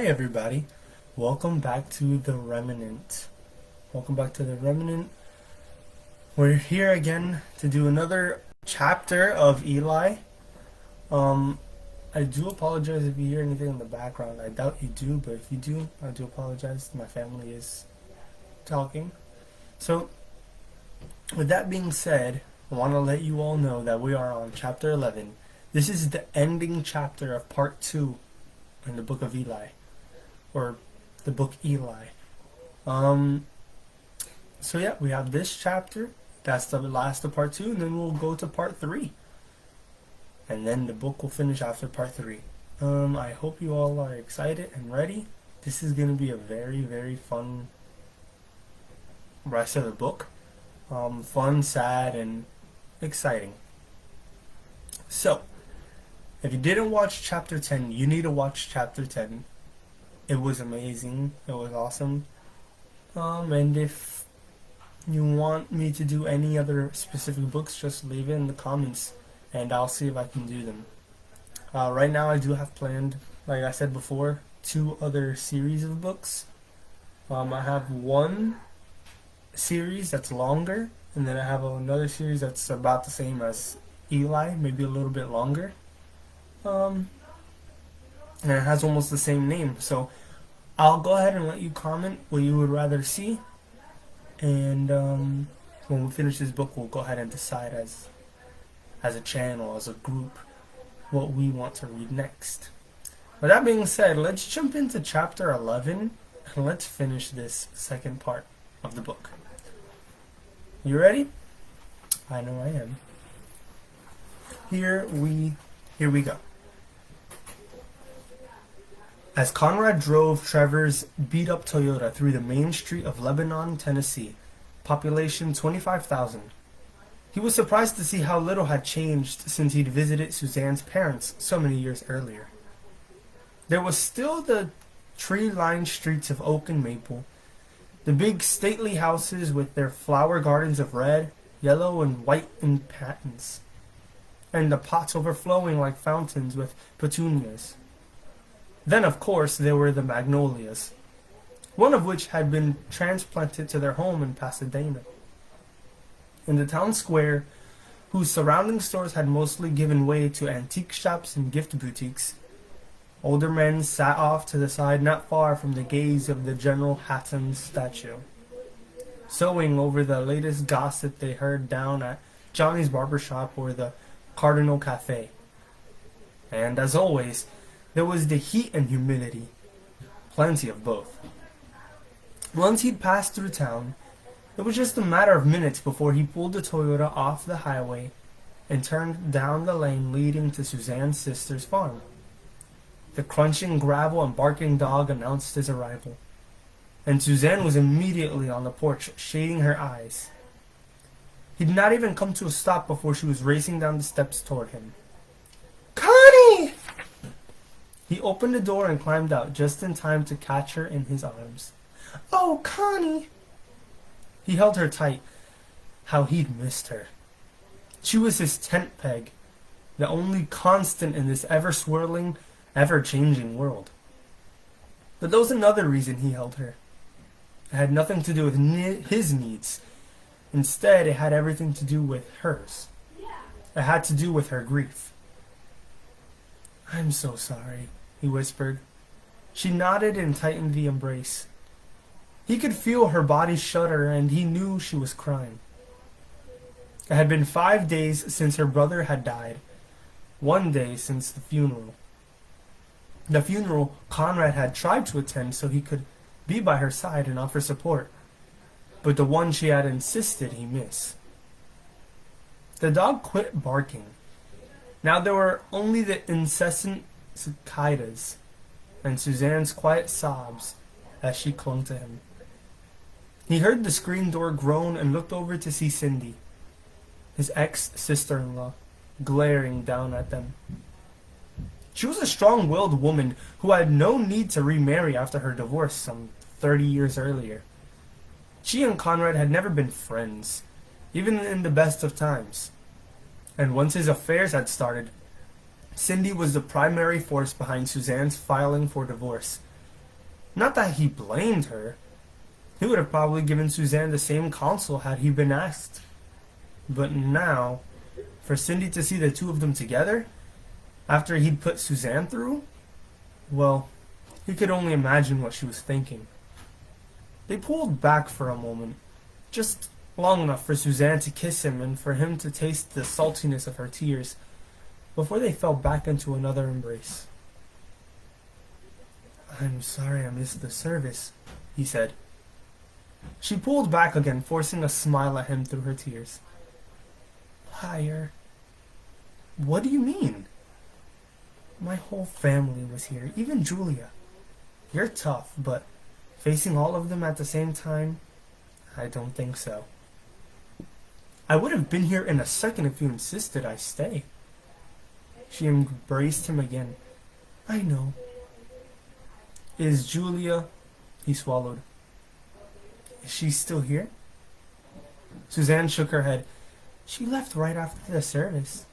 Hey everybody, welcome back to The Remnant. Welcome back to The Remnant. We're here again to do another chapter of Eli. Um, I do apologize if you hear anything in the background. I doubt you do, but if you do, I do apologize. My family is talking. So, with that being said, I want to let you all know that we are on chapter 11. This is the ending chapter of part 2 in the book of Eli. Or the book Eli. So yeah, we have this chapter. That's the last of part 2, and then we'll go to part 3. And then the book will finish after part 3. I hope you all are excited and ready. This is gonna be a very, very fun rest of the book. Fun, sad, and exciting. So, if you didn't watch chapter 10, you need to watch chapter 10. It was amazing. It was awesome. And if you want me to do any other specific books, just leave it in the comments, and I'll see if I can do them. Right now, I do have planned, like I said before, 2 other series of books. I have one series that's longer, and then I have another series that's about the same as Eli, maybe a little bit longer. And it has almost the same name, so I'll go ahead and let you comment what you would rather see, and when we finish this book, we'll go ahead and decide as a channel, as a group, what we want to read next. With that being said, let's jump into chapter 11, and let's finish this second part of the book. You ready? I know I am. Here we go. As Conrad drove Trevor's beat-up Toyota through the main street of Lebanon, Tennessee, population 25,000, he was surprised to see how little had changed since he'd visited Suzanne's parents so many years earlier. There was still the tree-lined streets of oak and maple, the big stately houses with their flower gardens of red, yellow, and white in patterns, and the pots overflowing like fountains with petunias. Then, of course, there were the magnolias, one of which had been transplanted to their home in Pasadena. In the town square, whose surrounding stores had mostly given way to antique shops and gift boutiques, older men sat off to the side not far from the gaze of the General Hatton statue, sewing over the latest gossip they heard down at Johnny's barber shop or the Cardinal Cafe. And, as always, there was the heat and humidity. Plenty of both. Once he'd passed through town, it was just a matter of minutes before he pulled the Toyota off the highway and turned down the lane leading to Suzanne's sister's farm. The crunching gravel and barking dog announced his arrival, and Suzanne was immediately on the porch, shading her eyes. He'd not even come to a stop before she was racing down the steps toward him. "Connie!" He opened the door and climbed out just in time to catch her in his arms. "Oh, Connie!" He held her tight. How he'd missed her. She was his tent peg, the only constant in this ever-swirling, ever-changing world. But there was another reason he held her. It had nothing to do with his needs. Instead, it had everything to do with hers. It had to do with her grief. "I'm so sorry," he whispered. She nodded and tightened the embrace. He could feel her body shudder, and he knew she was crying. It had been 5 days since her brother had died, 1 day since the funeral. The funeral Conrad had tried to attend so he could be by her side and offer support, but the one she had insisted he miss. The dog quit barking. Now there were only the incessant cicadas and Suzanne's quiet sobs as she clung to him. He heard the screen door groan and looked over to see Cindy, his ex-sister-in-law, glaring down at them. She was a strong-willed woman who had no need to remarry after her divorce some 30 years earlier. She and Conrad had never been friends, even in the best of times. And once his affairs had started, Cindy was the primary force behind Suzanne's filing for divorce, Not that he blamed her. He would have probably given Suzanne the same counsel had he been asked. But now, for Cindy to see the two of them together, after he'd put Suzanne through, well, he could only imagine what she was thinking. They pulled back for a moment, just long enough for Suzanne to kiss him and for him to taste the saltiness of her tears, before they fell back into another embrace. "I'm sorry I missed the service," he said. She pulled back again, forcing a smile at him through her tears. "Liar." "What do you mean?" "My whole family was here, even Julia. You're tough, but facing all of them at the same time, I don't think so." "I would have been here in a second if you insisted I stay." She embraced him again. "I know." "Is Julia—" He swallowed. "Is she still here?" Suzanne shook her head. "She left right after the service."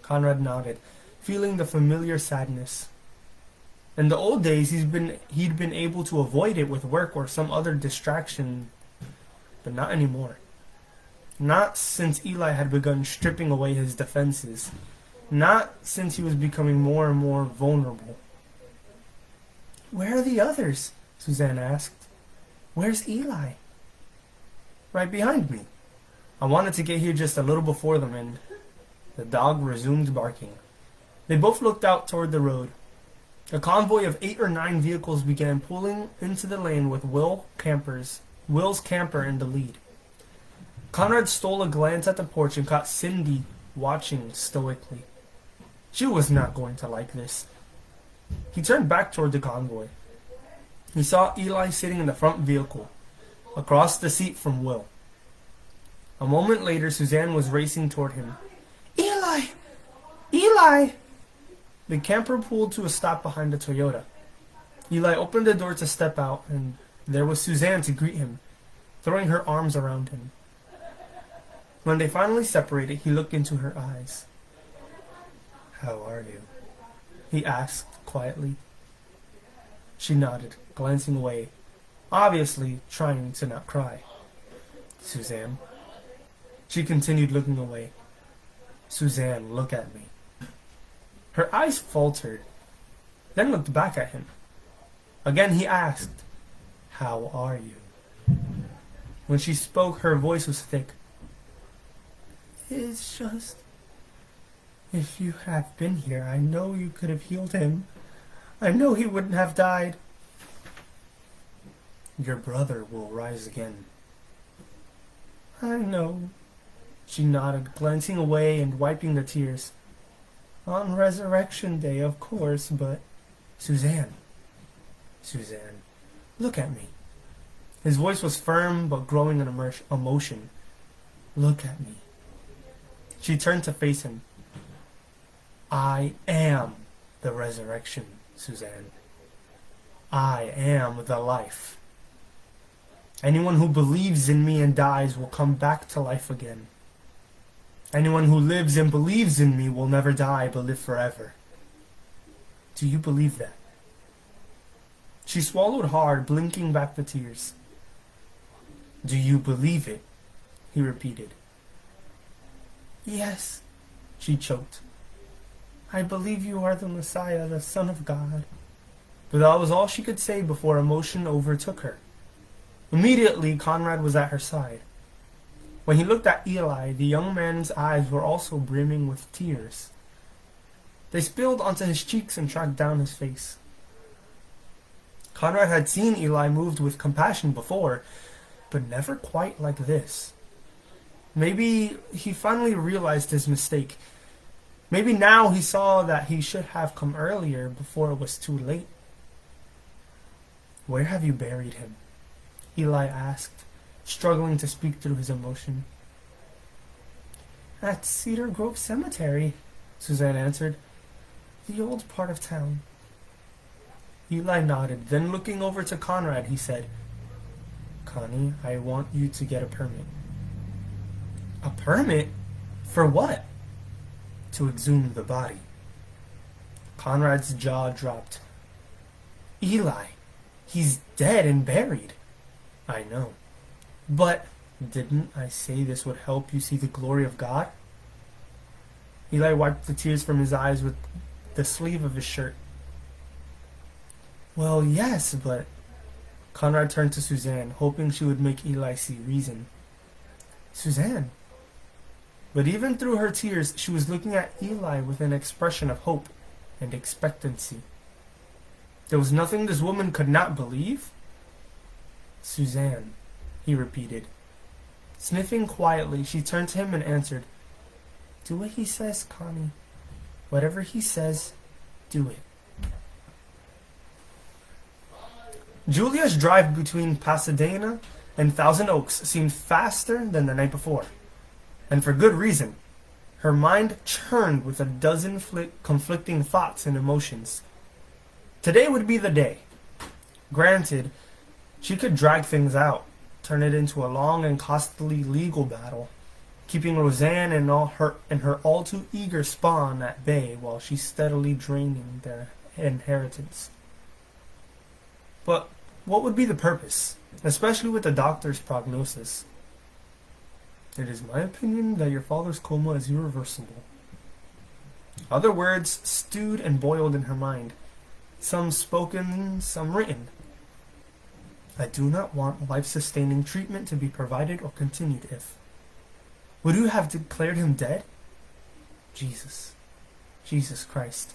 Conrad nodded, feeling the familiar sadness. In the old days, he'd been able to avoid it with work or some other distraction, but not anymore. Not since Eli had begun stripping away his defenses. Not since he was becoming more and more vulnerable. "Where are the others?" Suzanne asked. "Where's Eli?" "Right behind me. I wanted to get here just a little before them," and the dog resumed barking. They both looked out toward the road. A convoy of 8 or 9 vehicles began pulling into the lane with Will's camper in the lead. Conrad stole a glance at the porch and caught Cindy watching stoically. She was not going to like this. He turned back toward the convoy. He saw Eli sitting in the front vehicle, across the seat from Will. A moment later, Suzanne was racing toward him. "Eli! Eli!" The camper pulled to a stop behind the Toyota. Eli opened the door to step out, and there was Suzanne to greet him, throwing her arms around him. When they finally separated, he looked into her eyes. "How are you?" he asked quietly. She nodded, glancing away, obviously trying to not cry. "Suzanne?" She continued looking away. "Suzanne, look at me." Her eyes faltered, then looked back at him. Again he asked, "How are you?" When she spoke, her voice was thick. "It's just... if you had been here, I know you could have healed him. I know he wouldn't have died." "Your brother will rise again." "I know." She nodded, glancing away and wiping the tears. "On Resurrection Day, of course, but..." "Suzanne. Suzanne, look at me." His voice was firm but growing in emotion. "Look at me." She turned to face him. "I am the resurrection, Suzanne. I am the life. Anyone who believes in me and dies will come back to life again. Anyone who lives and believes in me will never die but live forever. Do you believe that?" She swallowed hard, blinking back the tears. "Do you believe it?" he repeated. "Yes," she choked. "I believe you are the Messiah, the Son of God." But that was all she could say before emotion overtook her. Immediately, Conrad was at her side. When he looked at Eli, the young man's eyes were also brimming with tears. They spilled onto his cheeks and tracked down his face. Conrad had seen Eli moved with compassion before, but never quite like this. Maybe he finally realized his mistake. Maybe now he saw that he should have come earlier before it was too late. "Where have you buried him?" Eli asked, struggling to speak through his emotion. "At Cedar Grove Cemetery," Suzanne answered. "The old part of town." Eli nodded. Then looking over to Conrad, he said, "Connie, I want you to get a permit." "A permit? For what?" "To exhume the body." Conrad's jaw dropped. "Eli, He's dead and buried. I know. But didn't I say this would help you see the glory of God? Eli wiped the tears from his eyes with the sleeve of his shirt. Well, yes, but... Conrad turned to Suzanne, hoping she would make Eli see reason. Suzanne. But even through her tears, she was looking at Eli with an expression of hope and expectancy. There was nothing this woman could not believe? Suzanne, he repeated. Sniffing quietly, she turned to him and answered, Do what he says, Connie. Whatever he says, do it. Julia's drive between Pasadena and Thousand Oaks seemed faster than the night before. And for good reason. Her mind churned with a dozen conflicting thoughts and emotions. Today would be the day. Granted, she could drag things out, turn it into a long and costly legal battle, keeping Roseanne and her all too eager spawn at bay while she's steadily draining their inheritance. But what would be the purpose, especially with the doctor's prognosis? It is my opinion that your father's coma is irreversible. Other words stewed and boiled in her mind, some spoken, some written. I do not want life-sustaining treatment to be provided or continued if. Would you have declared him dead? Jesus Christ.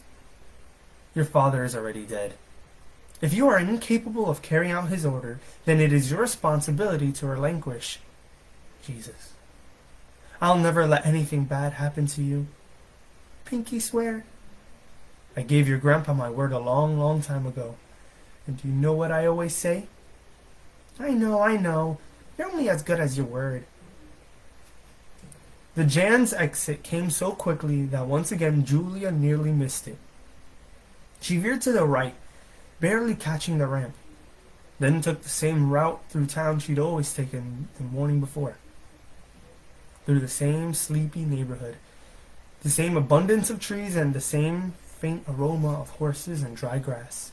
Your father is already dead. If you are incapable of carrying out his order, then it is your responsibility to relinquish. Jesus. I'll never let anything bad happen to you. Pinky swear. I gave your grandpa my word a long, long time ago. And do you know what I always say? I know. You're only as good as your word. The Jan's exit came so quickly that once again Julia nearly missed it. She veered to the right, barely catching the ramp, then took the same route through town she'd always taken the morning before. Through the same sleepy neighborhood, the same abundance of trees and the same faint aroma of horses and dry grass.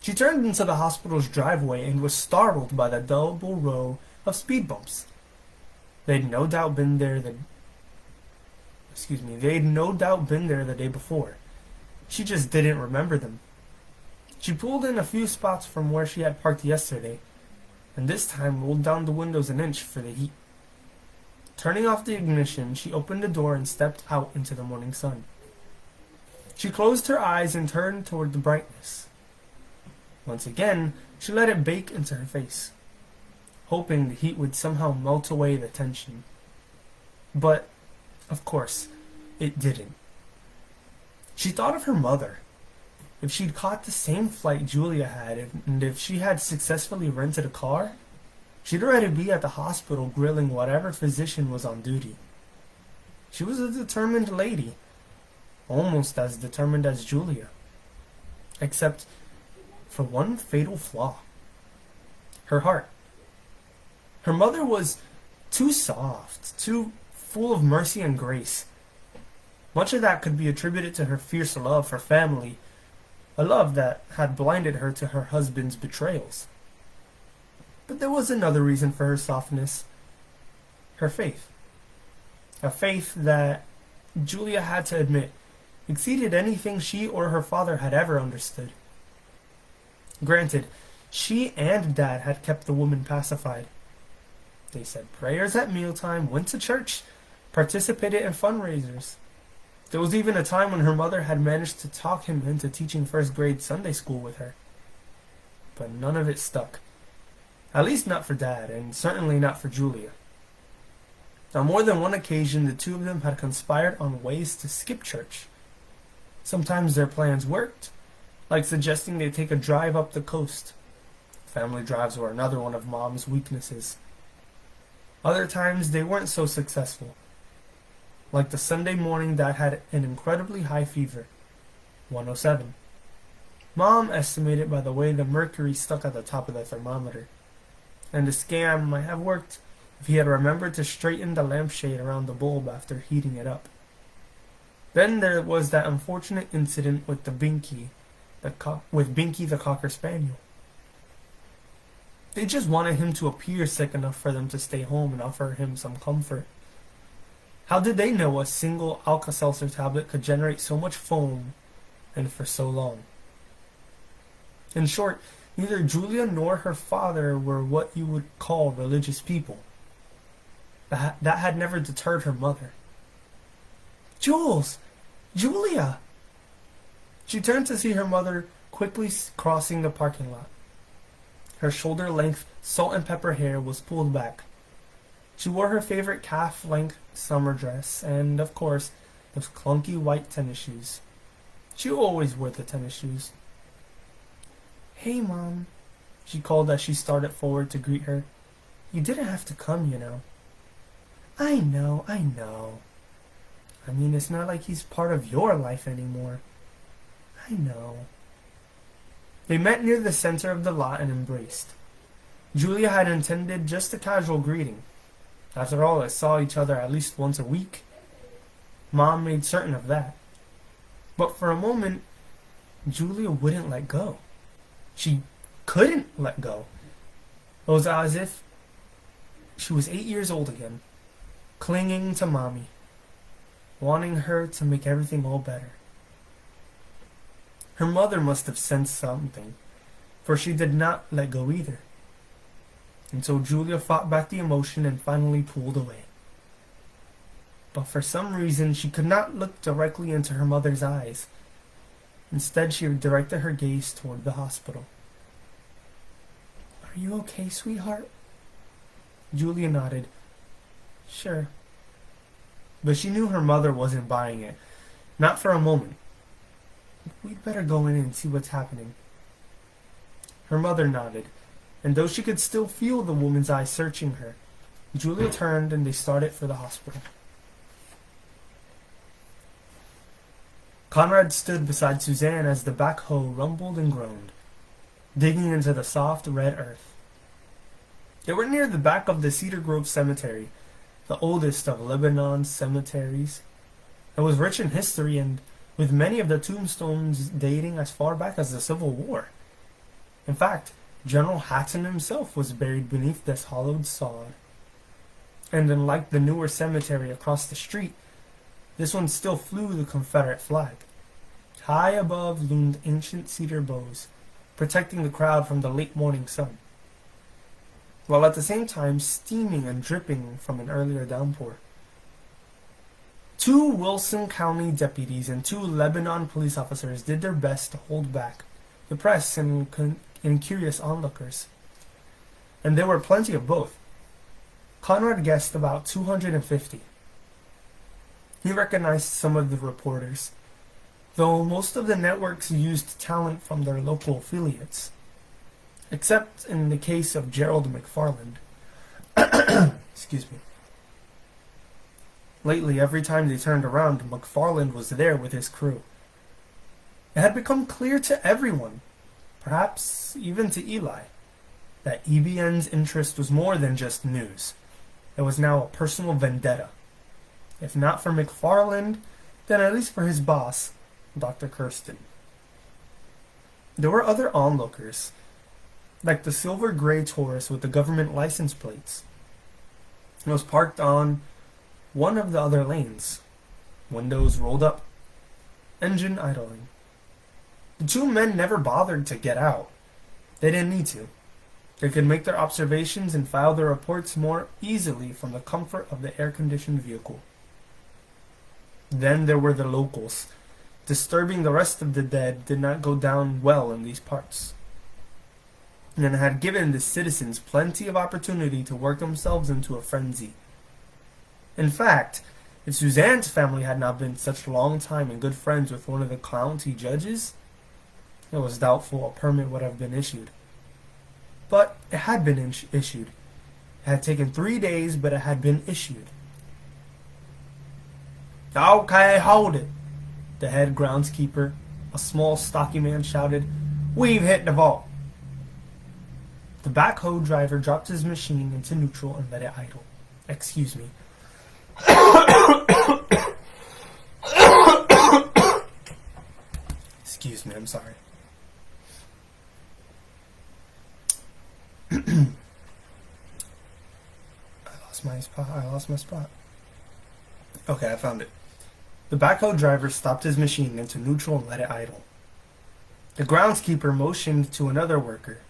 She turned into the hospital's driveway and was startled by the double row of speed bumps. They'd no doubt been there the day before. She just didn't remember them. She pulled in a few spots from where she had parked yesterday, and this time rolled down the windows an inch for the heat. Turning off the ignition, she opened the door and stepped out into the morning sun. She closed her eyes and turned toward the brightness. Once again, she let it bake into her face, hoping the heat would somehow melt away the tension. But, of course, it didn't. She thought of her mother. If she'd caught the same flight Julia had, and if she had successfully rented a car, she'd already be at the hospital grilling whatever physician was on duty. She was a determined lady, almost as determined as Julia, except for one fatal flaw. Her heart. Her mother was too soft, too full of mercy and grace. Much of that could be attributed to her fierce love for family, a love that had blinded her to her husband's betrayals. But there was another reason for her softness. Her faith. A faith that, Julia had to admit, exceeded anything she or her father had ever understood. Granted, she and Dad had kept the woman pacified. They said prayers at mealtime, went to church, participated in fundraisers. There was even a time when her mother had managed to talk him into teaching first grade Sunday school with her. But none of it stuck. At least not for Dad, and certainly not for Julia. On more than one occasion, the two of them had conspired on ways to skip church. Sometimes their plans worked, like suggesting they take a drive up the coast. Family drives were another one of Mom's weaknesses. Other times they weren't so successful. Like the Sunday morning Dad had an incredibly high fever, 107. Mom estimated by the way the mercury stuck at the top of the thermometer. And the scam might have worked if he had remembered to straighten the lampshade around the bulb after heating it up. Then there was that unfortunate incident with the binky with Binky the Cocker Spaniel. They just wanted him to appear sick enough for them to stay home and offer him some comfort. How did they know a single Alka-Seltzer tablet could generate so much foam and for so long? In short, neither Julia nor her father were what you would call religious people. That had never deterred her mother. "Jules! Julia!" She turned to see her mother quickly crossing the parking lot. Her shoulder-length salt and pepper hair was pulled back. She wore her favorite calf-length summer dress and, of course, those clunky white tennis shoes. She always wore the tennis shoes. "Hey, Mom," she called as she started forward to greet her. "You didn't have to come, you know." I know. I mean, it's not like he's part of your life anymore." "I know." They met near the center of the lot and embraced. Julia had intended just a casual greeting. After all, they saw each other at least once a week. Mom made certain of that. But for a moment, Julia wouldn't let go. She couldn't let go. It was as if she was 8 years old again, clinging to Mommy, wanting her to make everything all better. Her mother must have sensed something, for she did not let go either. And so Julia fought back the emotion and finally pulled away. But for some reason, she could not look directly into her mother's eyes. Instead, she directed her gaze toward the hospital. "Are you okay, sweetheart?" Julia nodded. "Sure." But she knew her mother wasn't buying it. Not for a moment. "We'd better go in and see what's happening." Her mother nodded, and though she could still feel the woman's eyes searching her, Julia turned and they started for the hospital. Conrad stood beside Suzanne as the backhoe rumbled and groaned, digging into the soft red earth. They were near the back of the Cedar Grove Cemetery, the oldest of Lebanon's cemeteries. It was rich in history and with many of the tombstones dating as far back as the Civil War. In fact, General Hatton himself was buried beneath this hollowed sod. And unlike the newer cemetery across the street, this one still flew the Confederate flag. High above loomed ancient cedar boughs, protecting the crowd from the late morning sun, while at the same time steaming and dripping from an earlier downpour. 2 Wilson County deputies and 2 Lebanon police officers did their best to hold back the press and curious onlookers. And there were plenty of both. Conrad guessed about 250. He recognized some of the reporters, though most of the networks used talent from their local affiliates, except in the case of Gerald McFarland. Excuse me. Lately, every time they turned around, McFarland was there with his crew. It had become clear to everyone, perhaps even to Eli, that EBN's interest was more than just news. It was now a personal vendetta. If not for McFarland, then at least for his boss, Dr. Kirsten. There were other onlookers, like the silver-gray Taurus with the government license plates. It was parked on one of the other lanes, windows rolled up, engine idling. The 2 men never bothered to get out. They didn't need to. They could make their observations and file their reports more easily from the comfort of the air-conditioned vehicle. Then there were the locals. Disturbing the rest of the dead did not go down well in these parts, and had given the citizens plenty of opportunity to work themselves into a frenzy. In fact, if Suzanne's family had not been such a long time and good friends with one of the county judges, it was doubtful a permit would have been issued. But it had been issued. It had taken 3 days, but it had been issued. "Okay, hold it," the head groundskeeper, a small, stocky man, shouted. "We've hit the vault." The backhoe driver dropped his machine into neutral and let it idle. "Excuse me." Excuse me, I'm sorry. lost my spot. Okay, I found it. The backhoe driver stopped his machine into neutral and let it idle. The groundskeeper motioned to another worker,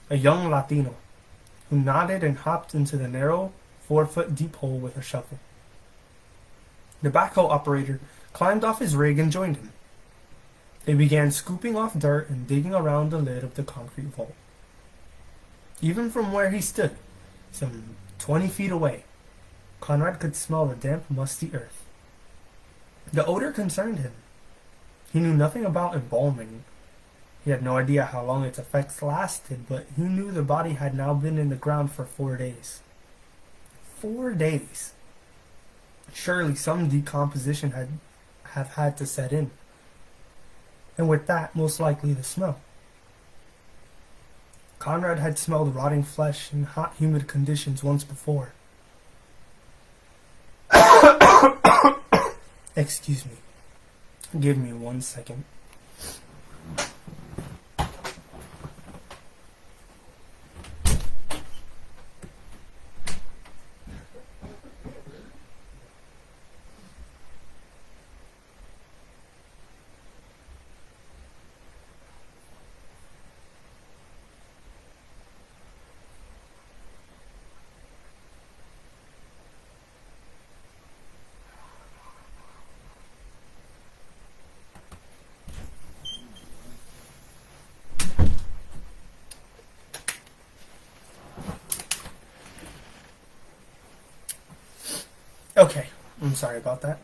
a young Latino, who nodded and hopped into the narrow, 4-foot deep hole with a shovel. The backhoe operator climbed off his rig and joined him. They began scooping off dirt and digging around the lid of the concrete vault. Even from where he stood, some 20 feet away, Conrad could smell the damp, musty earth. The odor concerned him. He knew nothing about embalming. He had no idea how long its effects lasted, but he knew the body had now been in the ground for 4 days. 4 days. Surely some decomposition have had to set in. And with that, most likely the smell. Conrad had smelled rotting flesh in hot, humid conditions once before. Excuse me. Give me 1 second. Okay, I'm sorry about that.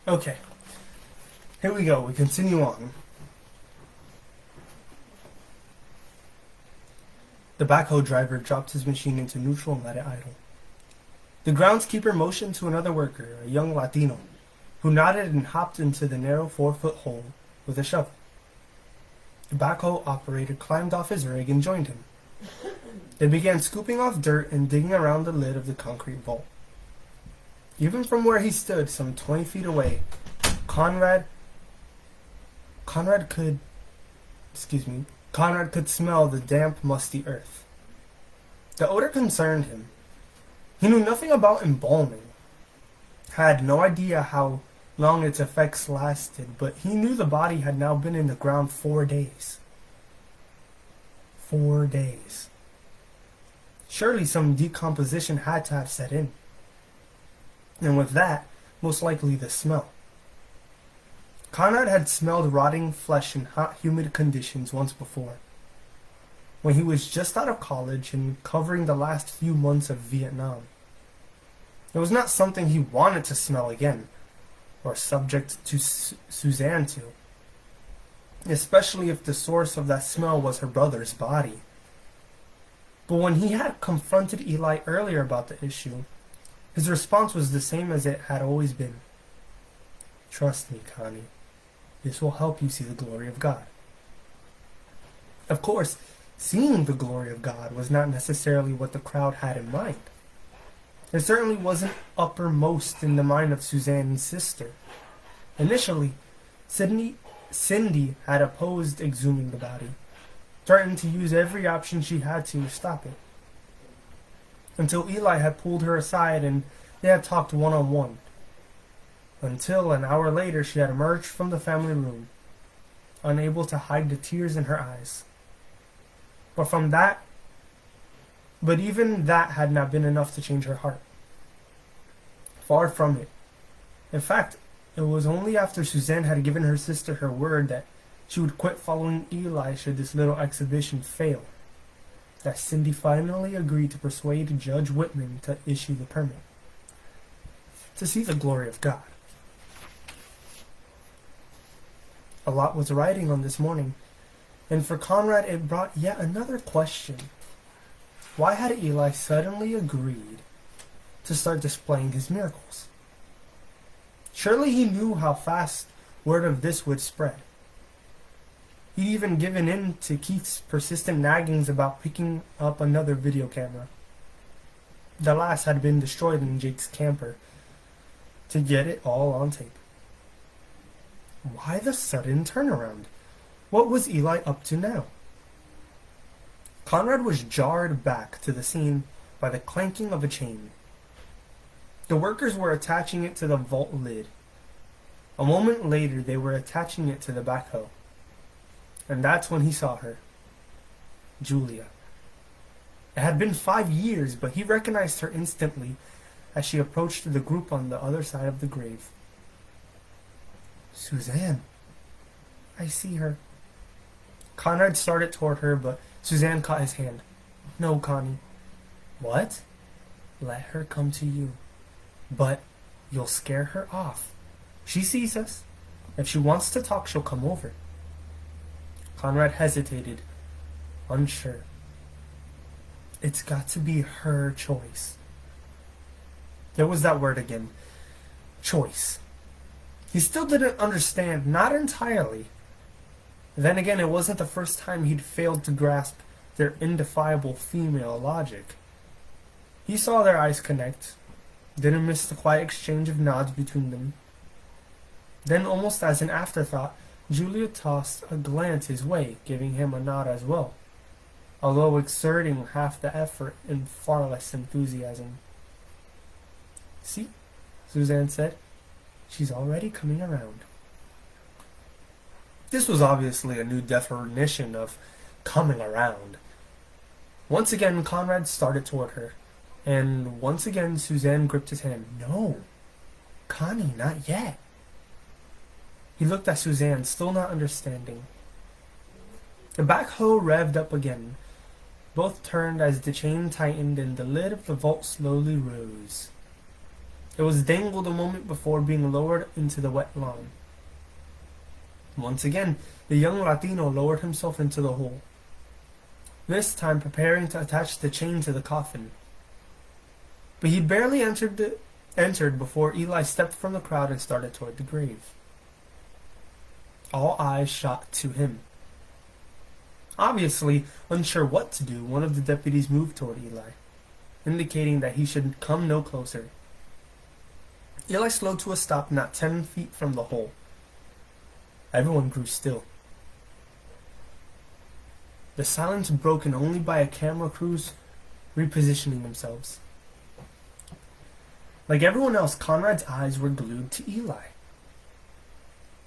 Okay, here we go. We continue on. The backhoe driver dropped his machine into neutral and let it idle. The groundskeeper motioned to another worker, a young Latino, who nodded and hopped into the narrow 4-foot hole with a shovel. The backhoe operator climbed off his rig and joined him. They began scooping off dirt and digging around the lid of the concrete vault. Even from where he stood, some 20 feet away, Conrad could smell the damp, musty earth. The odor concerned him. He knew nothing about embalming, had no idea how long its effects lasted, but he knew the body had now been in the ground 4 days. 4 days. Surely some decomposition had to have set in. And with that, most likely the smell. Conrad had smelled rotting flesh in hot, humid conditions once before, when he was just out of college and covering the last few months of Vietnam. It was not something he wanted to smell again, or subject to Suzanne to, especially if the source of that smell was her brother's body. But when he had confronted Eli earlier about the issue, his response was the same as it had always been. Trust me, Connie. This will help you see the glory of God. Of course, seeing the glory of God was not necessarily what the crowd had in mind. It certainly wasn't uppermost in the mind of Suzanne's sister. Initially, Cindy had opposed exhuming the body, threatened to use every option she had to stop it, until Eli had pulled her aside and they had talked one-on-one. Until an hour later she had emerged from the family room, unable to hide the tears in her eyes. But even that had not been enough to change her heart. Far from it. In fact, it was only after Suzanne had given her sister her word that she would quit following Eli should this little exhibition fail, that Cindy finally agreed to persuade Judge Whitman to issue the permit. To see the glory of God. A lot was riding on this morning, and for Conrad it brought yet another question. Why had Eli suddenly agreed to start displaying his miracles? Surely he knew how fast word of this would spread. He'd even given in to Keith's persistent naggings about picking up another video camera. The last had been destroyed in Jake's camper, to get it all on tape. Why the sudden turnaround? What was Eli up to now? Conrad was jarred back to the scene by the clanking of a chain. The workers were attaching it to the vault lid. A moment later, they were attaching it to the backhoe. And that's when he saw her. Julia. It had been 5 years, but he recognized her instantly as she approached the group on the other side of the grave. Suzanne. I see her. Conrad started toward her, but Suzanne caught his hand. No, Connie. What? Let her come to you. But you'll scare her off. She sees us. If she wants to talk, she'll come over. Conrad hesitated, unsure. It's got to be her choice. There was that word again. Choice. He still didn't understand, not entirely. Then again, it wasn't the first time he'd failed to grasp their indefiable female logic. He saw their eyes connect, didn't miss the quiet exchange of nods between them. Then, almost as an afterthought, Julia tossed a glance his way, giving him a nod as well, although exerting half the effort in far less enthusiasm. See, Suzanne said, she's already coming around. This was obviously a new definition of coming around. Once again, Conrad started toward her, and once again Suzanne gripped his hand. No, Connie, not yet. He looked at Suzanne, still not understanding. The backhoe revved up again. Both turned as the chain tightened and the lid of the vault slowly rose. It was dangled a moment before being lowered into the wet lawn. Once again, the young Latino lowered himself into the hole, this time preparing to attach the chain to the coffin. But he barely entered before Eli stepped from the crowd and started toward the grave. All eyes shot to him. Obviously, unsure what to do, one of the deputies moved toward Eli, indicating that he should come no closer. Eli slowed to a stop not 10 feet from the hole. Everyone grew still. The silence broken only by a camera crew's repositioning themselves. Like everyone else, Conrad's eyes were glued to Eli.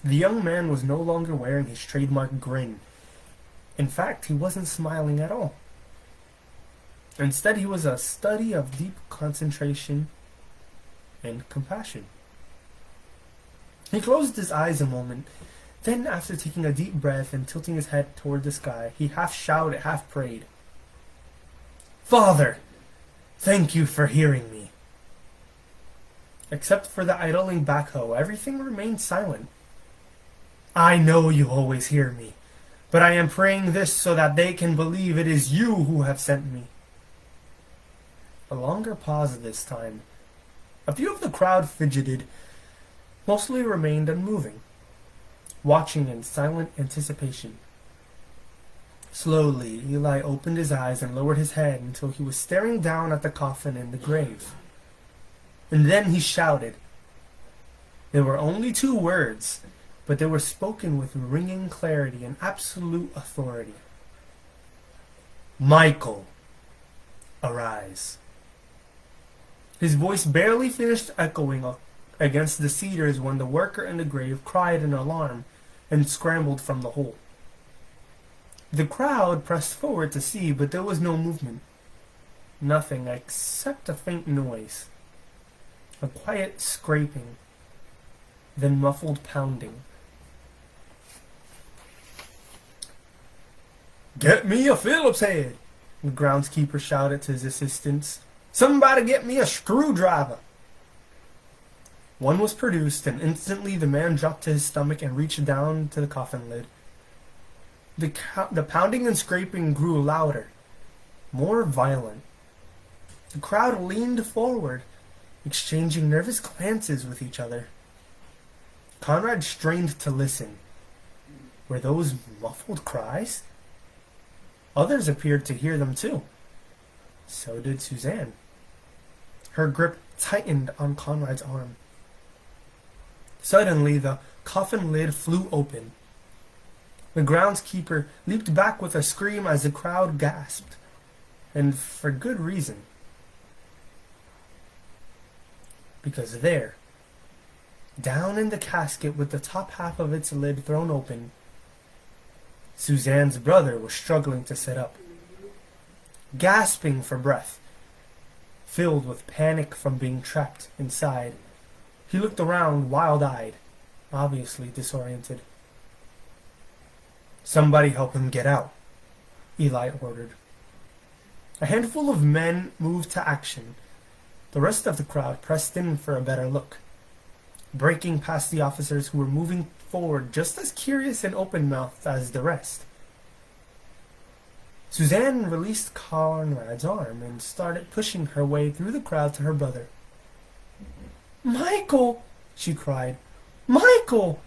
The young man was no longer wearing his trademark grin. In fact, he wasn't smiling at all. Instead, he was a study of deep concentration and compassion. He closed his eyes a moment. Then, after taking a deep breath and tilting his head toward the sky, he half shouted, half prayed. Father, thank you for hearing me. Except for the idling backhoe, everything remained silent. I know you always hear me, but I am praying this so that they can believe it is you who have sent me. A longer pause this time. A few of the crowd fidgeted, mostly remained unmoving, watching in silent anticipation. Slowly, Eli opened his eyes and lowered his head until he was staring down at the coffin in the grave. And then he shouted. There were only 2 words, but they were spoken with ringing clarity and absolute authority. Michael, arise. His voice barely finished echoing against the cedars when the worker in the grave cried in alarm and scrambled from the hole. The crowd pressed forward to see, but there was no movement. Nothing except a faint noise. A quiet scraping, then muffled pounding. Get me a Phillips head, the groundskeeper shouted to his assistants. Somebody get me a screwdriver. One was produced, and instantly the man dropped to his stomach and reached down to the coffin lid. The pounding and scraping grew louder, more violent. The crowd leaned forward, exchanging nervous glances with each other. Conrad strained to listen. Were those muffled cries? Others appeared to hear them too. So did Suzanne. Her grip tightened on Conrad's arm. Suddenly, the coffin lid flew open. The groundskeeper leaped back with a scream as the crowd gasped, and for good reason. Because there, down in the casket with the top half of its lid thrown open, Suzanne's brother was struggling to sit up, gasping for breath, filled with panic from being trapped inside. He looked around wild-eyed, obviously disoriented. "Somebody help him get out," Eli ordered. A handful of men moved to action. The rest of the crowd pressed in for a better look, breaking past the officers who were moving forward just as curious and open-mouthed as the rest. Suzanne released Conrad's arm and started pushing her way through the crowd to her brother. "Michael!" she cried. "Michael!"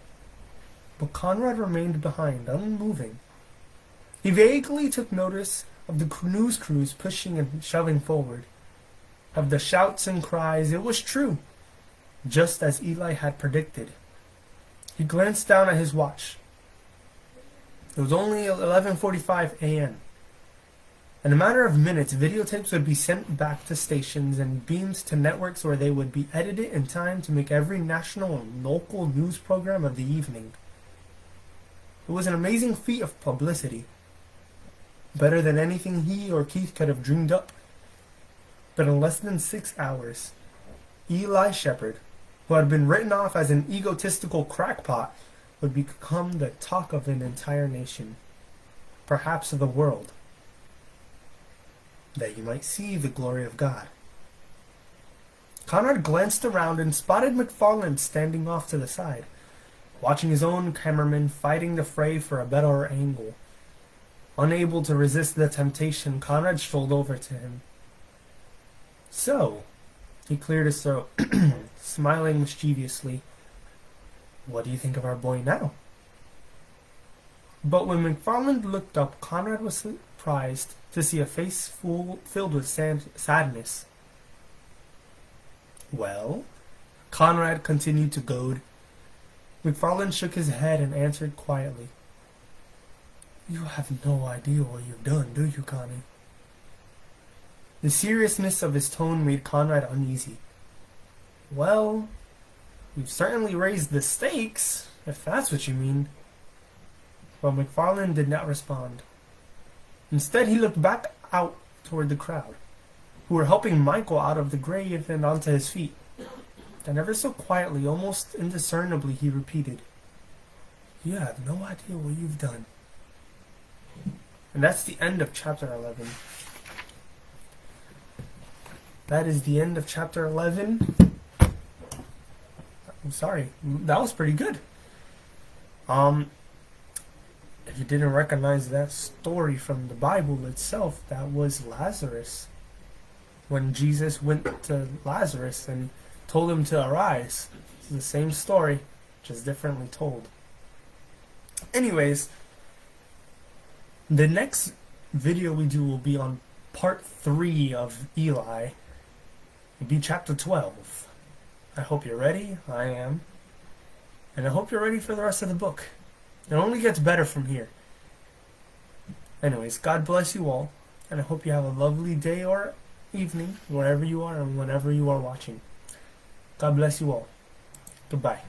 But Conrad remained behind, unmoving. He vaguely took notice of the news crews pushing and shoving forward, of the shouts and cries. It was true, just as Eli had predicted. He glanced down at his watch. It was only 11:45 a.m. In a matter of minutes, videotapes would be sent back to stations and beamed to networks where they would be edited in time to make every national and local news program of the evening. It was an amazing feat of publicity, better than anything he or Keith could have dreamed up. But in less than 6 hours, Eli Shepherd, who had been written off as an egotistical crackpot, would become the talk of an entire nation, perhaps of the world, that you might see the glory of God. Conrad glanced around and spotted McFarland standing off to the side, watching his own cameraman fighting the fray for a better angle. Unable to resist the temptation, Conrad strolled over to him. "So," he cleared his throat, smiling mischievously, "what do you think of our boy now?" But when McFarland looked up, Conrad was surprised to see a face filled with sadness. "Well?" Conrad continued to goad. McFarland shook his head and answered quietly, "You have no idea what you've done, do you, Connie?" The seriousness of his tone made Conrad uneasy. "Well, we've certainly raised the stakes, if that's what you mean." But McFarland did not respond. Instead, he looked back out toward the crowd, who were helping Michael out of the grave and onto his feet. Then ever so quietly, almost indiscernibly, he repeated, "You have no idea what you've done." And that's the end of chapter 11. That is the end of chapter 11. I'm sorry, that was pretty good. If you didn't recognize that story from the Bible itself, that was Lazarus. When Jesus went to Lazarus and told him to arise. It's the same story, just differently told. Anyways, the next video we do will be on part 3 of Eli. It'll be chapter 12. I hope you're ready. I am. And I hope you're ready for the rest of the book. It only gets better from here. Anyways, God bless you all, and I hope you have a lovely day or evening, wherever you are and whenever you are watching. God bless you all. Goodbye.